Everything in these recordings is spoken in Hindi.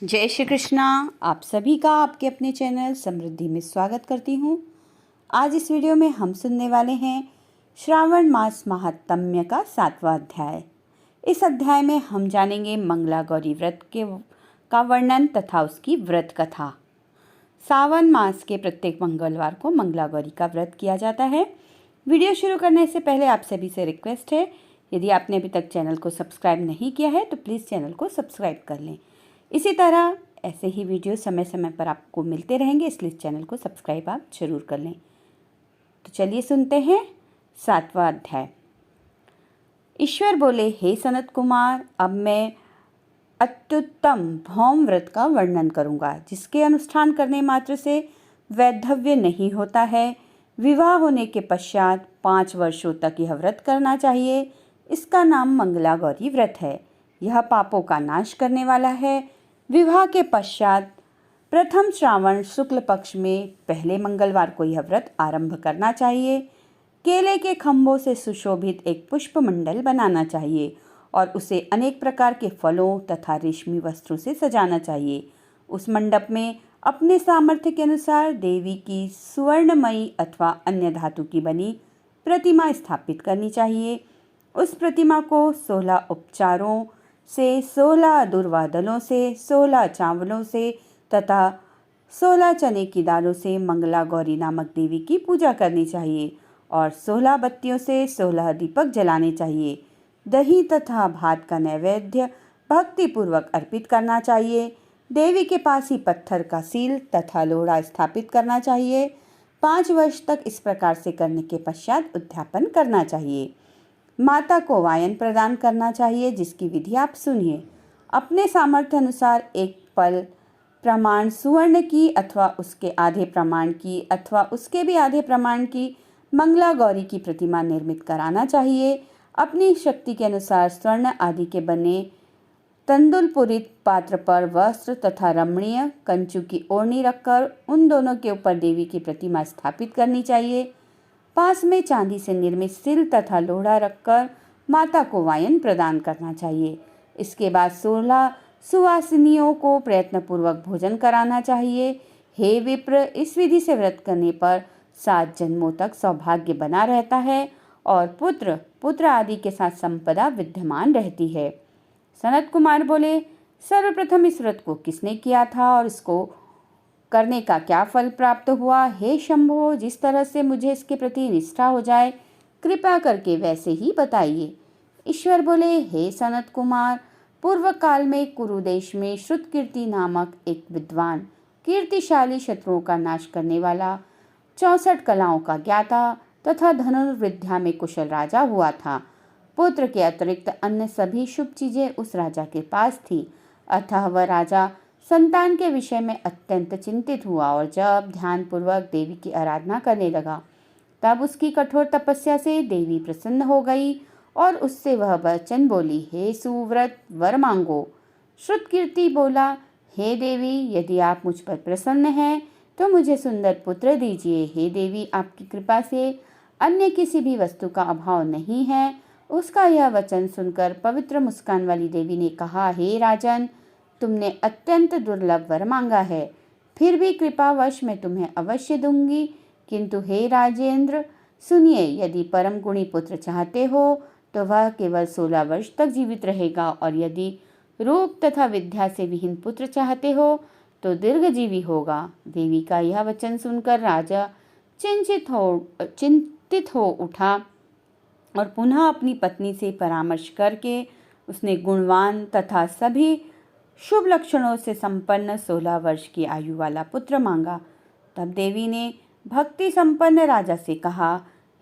जय श्री कृष्णा। आप सभी का आपके अपने चैनल समृद्धि में स्वागत करती हूँ। आज इस वीडियो में हम सुनने वाले हैं श्रावण मास महात्म्य का 7वां अध्याय। इस अध्याय में हम जानेंगे मंगला गौरी व्रत का वर्णन तथा उसकी व्रत कथा। सावन मास के प्रत्येक मंगलवार को मंगला गौरी का व्रत किया जाता है। वीडियो शुरू करने से पहले आप सभी से रिक्वेस्ट है, यदि आपने अभी तक चैनल को सब्सक्राइब नहीं किया है तो प्लीज़ चैनल को सब्सक्राइब कर लें। इसी तरह ऐसे ही वीडियो समय समय पर आपको मिलते रहेंगे, इसलिए चैनल को सब्सक्राइब आप जरूर कर लें। तो चलिए सुनते हैं 7वां अध्याय। ईश्वर बोले, हे सनत कुमार, अब मैं अत्युत्तम भौम व्रत का वर्णन करूंगा, जिसके अनुष्ठान करने मात्र से वैधव्य नहीं होता है। विवाह होने के पश्चात 5 वर्षों तक यह व्रत करना चाहिए। इसका नाम मंगला गौरी व्रत है। यह पापों का नाश करने वाला है। विवाह के पश्चात प्रथम श्रावण शुक्ल पक्ष में पहले मंगलवार को यह व्रत आरंभ करना चाहिए। केले के खंभों से सुशोभित एक पुष्प मंडल बनाना चाहिए और उसे अनेक प्रकार के फलों तथा रेशमी वस्त्रों से सजाना चाहिए। उस मंडप में अपने सामर्थ्य के अनुसार देवी की सुवर्णमयी अथवा अन्य धातु की बनी प्रतिमा स्थापित करनी चाहिए। उस प्रतिमा को 16 उपचारों से, 16 दुर्वा दलों से, 16 चावलों से तथा 16 चने की दालों से मंगला गौरी नामक देवी की पूजा करनी चाहिए और 16 बत्तियों से 16 दीपक जलाने चाहिए। दही तथा भात का नैवेद्य भक्तिपूर्वक अर्पित करना चाहिए। देवी के पास ही पत्थर का सील तथा लोढ़ा स्थापित करना चाहिए। 5 वर्ष तक इस प्रकार से करने के पश्चात उद्यापन करना चाहिए। माता को वायन प्रदान करना चाहिए, जिसकी विधि आप सुनिए। अपने सामर्थ्य अनुसार एक पल प्रमाण सुवर्ण की अथवा उसके आधे प्रमाण की अथवा उसके भी आधे प्रमाण की मंगला गौरी की प्रतिमा निर्मित कराना चाहिए। अपनी शक्ति के अनुसार स्वर्ण आदि के बने तंदुलपुरित पात्र पर वस्त्र तथा रमणीय कंचू की ओढ़नी रखकर उन दोनों के ऊपर देवी की प्रतिमा स्थापित करनी चाहिए। पास में चांदी से निर्मित सिल तथा लोढ़ा रखकर माता को वायन प्रदान करना चाहिए। इसके बाद 16 सुवासिनियों को प्रयत्नपूर्वक भोजन कराना चाहिए। हे विप्र, इस विधि से व्रत करने पर 7 जन्मों तक सौभाग्य बना रहता है और पुत्र आदि के साथ संपदा विद्यमान रहती है। सनत कुमार बोले, सर्वप्रथम इस व्रत को किसने किया था और इसको करने का क्या फल प्राप्त हुआ? हे शंभो, जिस तरह से मुझे इसके प्रति निष्ठा हो जाए, कृपा करके वैसे ही बताइए। ईश्वर बोले, हे सनत कुमार, पूर्व काल में कुरुदेश में श्रुतकीर्ति नामक एक विद्वान, कीर्तिशाली शत्रुओं का नाश करने वाला, 64 कलाओं का ज्ञाता तथा धनुर्विद्या में कुशल राजा हुआ था। पुत्र के अतिरिक्त अन्य सभी शुभ चीजें उस राजा के पास थी। अतः वह राजा संतान के विषय में अत्यंत चिंतित हुआ और जब ध्यानपूर्वक देवी की आराधना करने लगा, तब उसकी कठोर तपस्या से देवी प्रसन्न हो गई और उससे वह वचन बोली, हे सुव्रत, वर मांगो। श्रुतकीर्ति बोला, हे देवी, यदि आप मुझ पर प्रसन्न हैं तो मुझे सुंदर पुत्र दीजिए। हे देवी, आपकी कृपा से अन्य किसी भी वस्तु का अभाव नहीं है। उसका यह वचन सुनकर पवित्र मुस्कान वाली देवी ने कहा, हे राजन, तुमने अत्यंत दुर्लभ वर मांगा है, फिर भी कृपावश मैं तुम्हें अवश्य दूंगी। किंतु हे राजेंद्र, सुनिए, यदि परम गुणी पुत्र चाहते हो तो वह केवल 16 वर्ष तक जीवित रहेगा और यदि रूप तथा विद्या से विहीन पुत्र चाहते हो तो दीर्घजीवी होगा। देवी का यह वचन सुनकर राजा चिंतित हो उठा और पुनः अपनी पत्नी से परामर्श करके उसने गुणवान तथा सभी शुभ लक्षणों से संपन्न 16 वर्ष की आयु वाला पुत्र मांगा। तब देवी ने भक्ति संपन्न राजा से कहा,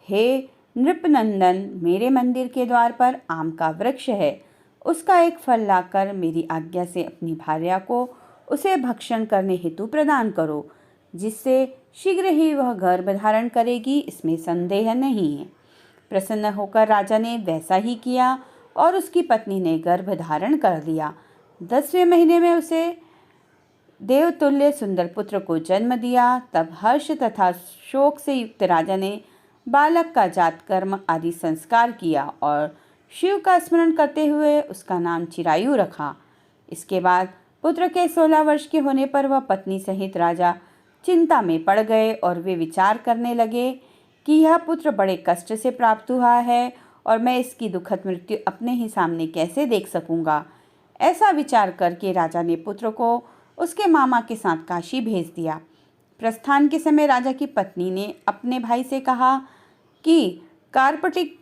हे नृपनंदन, मेरे मंदिर के द्वार पर आम का वृक्ष है। उसका एक फल लाकर मेरी आज्ञा से अपनी भार्या को उसे भक्षण करने हेतु प्रदान करो, जिससे शीघ्र ही वह गर्भ धारण करेगी, इसमें संदेह नहीं है। प्रसन्न होकर राजा ने वैसा ही किया और उसकी पत्नी ने गर्भ धारण कर लिया। 10वें महीने में उसे देवतुल्य सुंदर पुत्र को जन्म दिया। तब हर्ष तथा शोक से युक्त राजा ने बालक का जात कर्म आदि संस्कार किया और शिव का स्मरण करते हुए उसका नाम चिरायु रखा। इसके बाद पुत्र के 16 वर्ष के होने पर वह पत्नी सहित राजा चिंता में पड़ गए और वे विचार करने लगे कि यह पुत्र बड़े कष्ट से प्राप्त हुआ है और मैं इसकी दुखद मृत्यु अपने ही सामने कैसे देख सकूंगा। ऐसा विचार करके राजा ने पुत्र को उसके मामा के साथ काशी भेज दिया। प्रस्थान के समय राजा की पत्नी ने अपने भाई से कहा कि कार्पटिक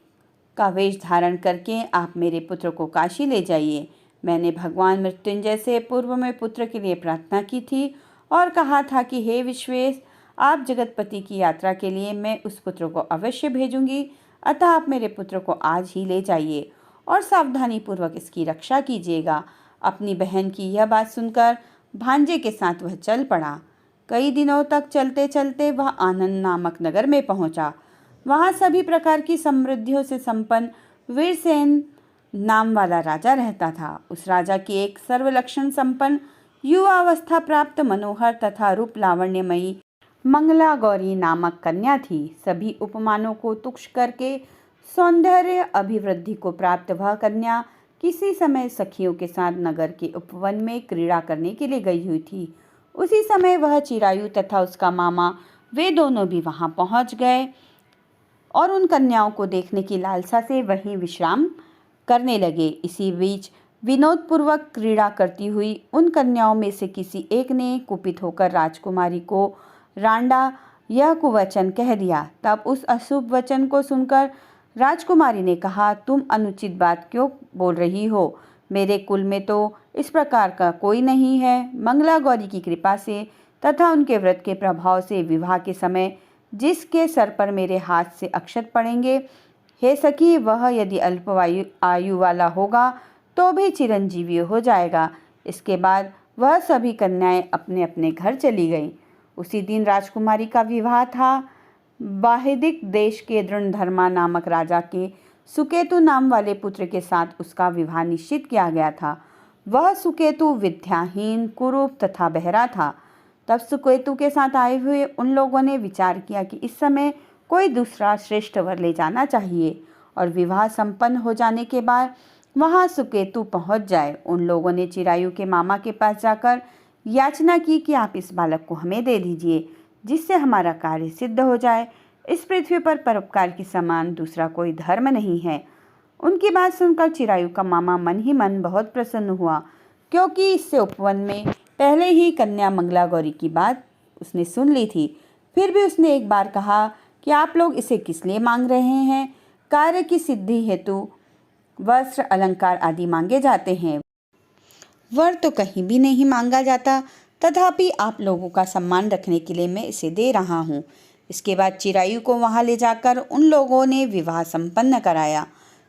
का वेश धारण करके आप मेरे पुत्र को काशी ले जाइए। मैंने भगवान मृत्युंजय से पूर्व में पुत्र के लिए प्रार्थना की थी और कहा था कि हे विश्वेश, आप जगतपति की यात्रा के लिए मैं उस पुत्र को अवश्य भेजूंगी, अतः आप मेरे पुत्र को आज ही ले जाइए और सावधानी पूर्वक इसकी रक्षा कीजिएगा। अपनी बहन की यह बात सुनकर भांजे के साथ वह चल पड़ा। कई दिनों तक चलते चलते वह आनंद नामक नगर में पहुंचा। वहां सभी प्रकार की समृद्धियों से संपन्न वीरसेन नाम वाला राजा रहता था। उस राजा की एक सर्वलक्षण संपन्न युवावस्था प्राप्त मनोहर तथा रूप लावण्यमयी मंगला गौरी नामक कन्या थी। सभी उपमानों को तुच्छ करके सौंदर्य अभिवृद्धि को प्राप्त वह कन्या किसी समय सखियों के साथ नगर के उपवन में क्रीड़ा करने के लिए गई हुई थी। उसी समय वह चिरायु तथा उसका मामा वे दोनों भी वहां पहुंच गए और उन कन्याओं को देखने की लालसा से वहीं विश्राम करने लगे। इसी बीच विनोदपूर्वक क्रीड़ा करती हुई उन कन्याओं में से किसी एक ने कुपित होकर राजकुमारी को रांडा यह कुवचन कह दिया। तब उस अशुभ वचन को सुनकर राजकुमारी ने कहा, तुम अनुचित बात क्यों बोल रही हो? मेरे कुल में तो इस प्रकार का कोई नहीं है। मंगला गौरी की कृपा से तथा उनके व्रत के प्रभाव से विवाह के समय जिसके सर पर मेरे हाथ से अक्षत पड़ेंगे, हे सखी, वह यदि अल्पवायु आयु वाला होगा तो भी चिरंजीवी हो जाएगा। इसके बाद वह सभी कन्याएं अपने अपने घर चली गईं। उसी दिन राजकुमारी का विवाह था। बाहिदिक देश के दृढ़धर्मा नामक राजा के सुकेतु नाम वाले पुत्र के साथ उसका विवाह निश्चित किया गया था। वह सुकेतु विद्याहीन, कुरूप तथा बहरा था। तब सुकेतु के साथ आए हुए उन लोगों ने विचार किया कि इस समय कोई दूसरा श्रेष्ठ वर ले जाना चाहिए और विवाह संपन्न हो जाने के बाद वहां सुकेतु पहुंच जाए। उन लोगों ने चिरायु के मामा के पास जाकर याचना की कि आप इस बालक को हमें दे दीजिए, जिससे हमारा कार्य सिद्ध हो जाए। इस पृथ्वी पर परोपकार के समान दूसरा कोई धर्म नहीं है। उनकी बात सुनकर चिरायु का मामा मन ही मन बहुत प्रसन्न हुआ, क्योंकि इससे उपवन में पहले ही कन्या मंगला गौरी की बात उसने सुन ली थी। फिर भी उसने एक बार कहा कि आप लोग इसे किस लिए मांग रहे हैं? कार्य की सिद्धि हेतु वस्त्र, अलंकार आदि मांगे जाते हैं, वर तो कहीं भी नहीं मांगा जाता। तथापि आप लोगों का सम्मान रखने के लिए मैं इसे दे रहा हूँ। इसके बाद चिरायु को वहां ले जाकर उन लोगों ने विवाह संपन्न कराया।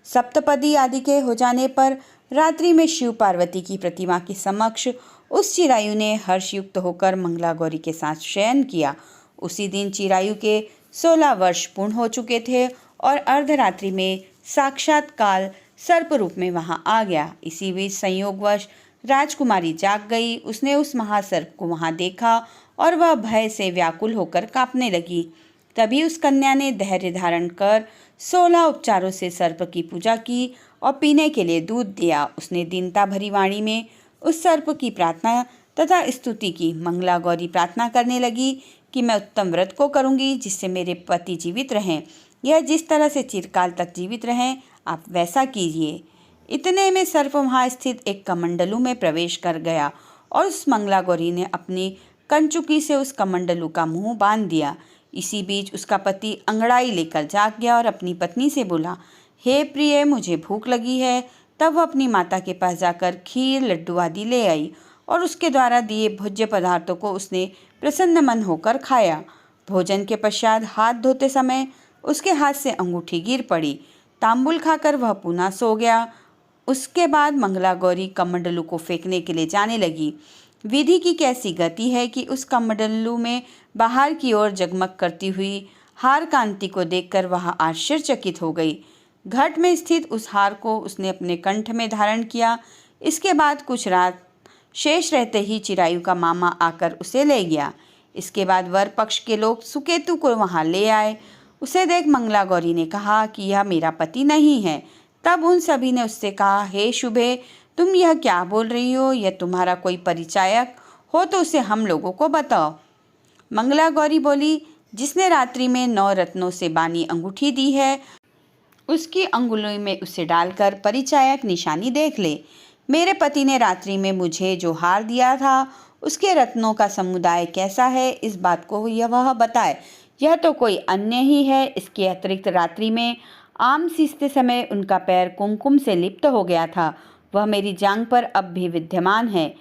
सप्तपदी आदि के हो जाने पर रात्रि में शिव पार्वती की प्रतिमा के समक्ष उस चिरायु ने हर्षयुक्त होकर मंगला गौरी के साथ शयन किया। उसी दिन चिरायु के 16 वर्ष पूर्ण हो चुके थे और अर्धरात्रि में साक्षात काल सर्प रूप में वहां आ गया। इसी बीच संयोगवश राजकुमारी जाग गई। उसने उस महासर्प को वहां देखा और वह भय से व्याकुल होकर कांपने लगी। तभी उस कन्या ने धैर्य धारण कर 16 उपचारों से सर्प की पूजा की और पीने के लिए दूध दिया। उसने दीनता भरी वाणी में उस सर्प की प्रार्थना तथा स्तुति की। मंगला गौरी प्रार्थना करने लगी कि मैं उत्तम व्रत को करूंगी जिससे मेरे पति जीवित रहें। यह जिस तरह से चिरकाल तक जीवित रहें, आप वैसा कीजिए। इतने में सर्प वहां स्थित एक कमंडलू में प्रवेश कर गया और उस मंगला गौरी ने अपनी कंचुकी से उस कमंडलू का मुंह बांध दिया। इसी बीच उसका पति अंगड़ाई लेकर जाग गया और अपनी पत्नी से बोला, हे प्रिय, मुझे भूख लगी है। तब वह अपनी माता के पास जाकर खीर, लड्डू आदि ले आई और उसके द्वारा दिए भोज्य पदार्थों को उसने प्रसन्न मन होकर खाया। भोजन के पश्चात हाथ धोते समय उसके हाथ से अंगूठी गिर पड़ी। तांबुल खाकर वह पुनः सो गया। उसके बाद मंगला गौरी कमंडलू को फेंकने के लिए जाने लगी। विधि की कैसी गति है कि उस कमंडलू में बाहर की ओर जगमग करती हुई हार कांति को देखकर वह आश्चर्यचकित हो गई। घट में स्थित उस हार को उसने अपने कंठ में धारण किया। इसके बाद कुछ रात शेष रहते ही चिरायु का मामा आकर उसे ले गया। इसके बाद वर पक्ष के लोग सुकेतु को वहां ले आए। उसे देख मंगला गौरी ने कहा कि यह मेरा पति नहीं है। तब उन सभी ने उससे कहा, हे शुभे, तुम यह क्या बोल रही हो? यह तुम्हारा कोई परिचायक हो तो उसे हम लोगों को बताओ। मंगला गौरी बोली, जिसने रात्रि में 9 रत्नों से बानी अंगूठी दी है, उसकी अंगुली में उसे डालकर परिचायक निशानी देख ले। मेरे पति ने रात्रि में मुझे जो हार दिया था, उसके रत्नों का समुदाय कैसा है, इस बात को यह वह बताए। यह तो कोई अन्य ही है। इसके अतिरिक्त रात्रि में आम सींचते समय उनका पैर कुमकुम से लिप्त हो गया था। वह मेरी जांघ पर अब भी विद्यमान है।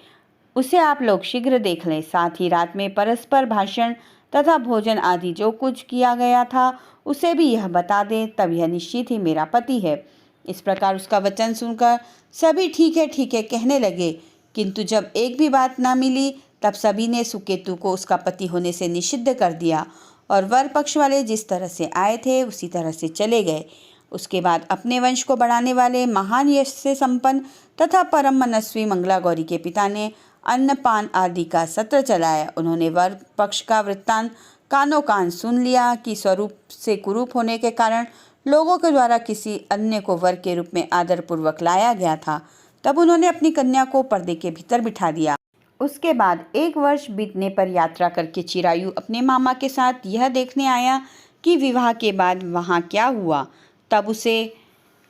उसे आप लोग शीघ्र देख लें। साथ ही रात में परस्पर भाषण तथा भोजन आदि जो कुछ किया गया था, उसे भी यह बता दे, तब यह निश्चित ही मेरा पति है। इस प्रकार उसका वचन सुनकर सभी ठीक है कहने लगे, किंतु जब एक भी बात न मिली, तब सभी ने सुकेतु को उसका पति होने से निषिद्ध कर दिया और वर पक्ष वाले जिस तरह से आए थे उसी तरह से चले गए। उसके बाद अपने वंश को बढ़ाने वाले महान यश से संपन्न तथा परम मनस्वी मंगला गौरी के पिता ने अन्नपान आदि का सत्र चलाया। उन्होंने वर पक्ष का वृत्तांत कानों कान सुन लिया कि स्वरूप से कुरूप होने के कारण लोगों के द्वारा किसी अन्य को वर के रूप में आदर पूर्वक लाया गया था। तब उन्होंने अपनी कन्या को पर्दे के भीतर बिठा दिया। उसके बाद 1 वर्ष बीतने पर यात्रा करके चिरायु अपने मामा के साथ यह देखने आया कि विवाह के बाद वहाँ क्या हुआ। तब उसे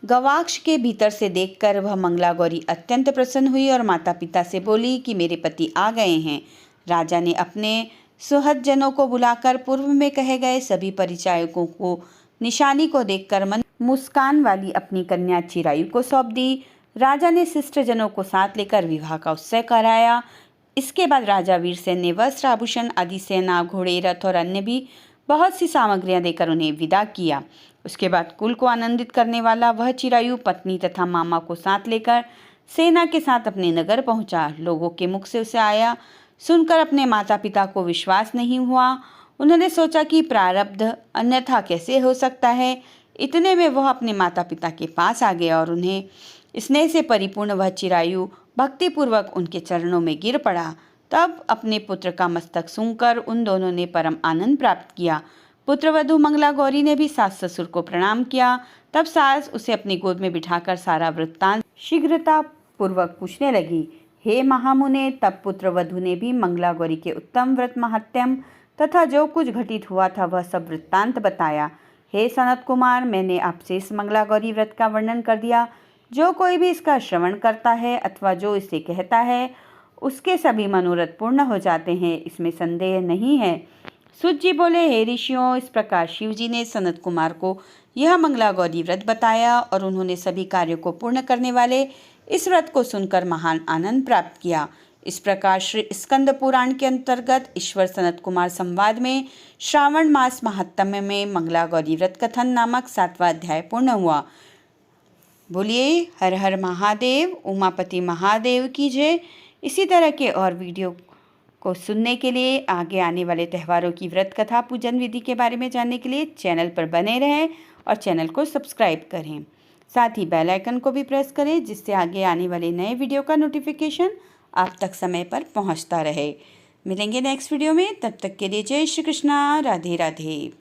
गवाक्ष के भीतर से देखकर वह मंगला गौरी अत्यंत प्रसन्न हुई और माता पिता से बोली कि मेरे पति आ गए हैं। राजा ने अपने सुहृदजनों को बुलाकर पूर्व में कहे गए सभी परिचायकों को निशानी को देखकर मन मुस्कान वाली अपनी कन्या चिरायु को सौंप दी। राजा ने शिष्टजनों को साथ लेकर विवाह का उत्सव कराया। इसके बाद राजा वीरसेन ने वस्त्र आभूषण आदि सेना, घोड़े, रथ और अन्य भी बहुत सी सामग्रियां देकर उन्हें विदा किया। उसके बाद कुल को आनंदित करने वाला वह चिरायु पत्नी तथा मामा को साथ लेकर सेना के साथ अपने नगर पहुंचा। लोगों के मुख से उसे आया सुनकर अपने माता पिता को विश्वास नहीं हुआ। उन्होंने सोचा कि प्रारब्ध अन्यथा कैसे हो सकता है। इतने में वह अपने माता पिता के पास आ गया और उन्हें स्नेह से परिपूर्ण वह चिरायु भक्तिपूर्वक उनके चरणों में गिर पड़ा। तब अपने पुत्र का मस्तक सूंघकर उन दोनों ने परम आनंद प्राप्त किया। पुत्रवधू मंगला गौरी ने भी सास ससुर को प्रणाम किया। तब सास उसे अपनी गोद में बिठाकर सारा वृत्तांत शीघ्रता पूर्वक पूछने लगी। हे महामुने, तब पुत्रवधू ने भी मंगला गौरी के उत्तम व्रत महात्म्य तथा जो कुछ घटित हुआ था वह सब वृत्तांत बताया। हे सनत कुमार, मैंने आपसे इस मंगला गौरी व्रत का वर्णन कर दिया। जो कोई भी इसका श्रवण करता है अथवा जो इसे कहता है, उसके सभी मनोरथ पूर्ण हो जाते हैं, इसमें संदेह नहीं है। सूत जी बोले, हे ऋषियों, इस प्रकार शिव जी ने सनत कुमार को यह मंगला गौरी व्रत बताया और उन्होंने सभी कार्यों को पूर्ण करने वाले इस व्रत को सुनकर महान आनंद प्राप्त किया। इस प्रकार श्री स्कंद पुराण के अंतर्गत ईश्वर सनत कुमार संवाद में श्रावण मास महात्म्य में मंगला गौरी व्रत कथन नामक 7वां अध्याय पूर्ण हुआ। बोलिए हर हर महादेव, उमापति महादेव की जय। इसी तरह के और वीडियो को सुनने के लिए, आगे आने वाले त्योहारों की व्रत कथा पूजन विधि के बारे में जानने के लिए चैनल पर बने रहें और चैनल को सब्सक्राइब करें। साथ ही बेल आइकन को भी प्रेस करें, जिससे आगे आने वाले नए वीडियो का नोटिफिकेशन आप तक समय पर पहुंचता रहे। मिलेंगे नेक्स्ट वीडियो में, तब तक के लिए जय श्री कृष्णा, राधे राधे।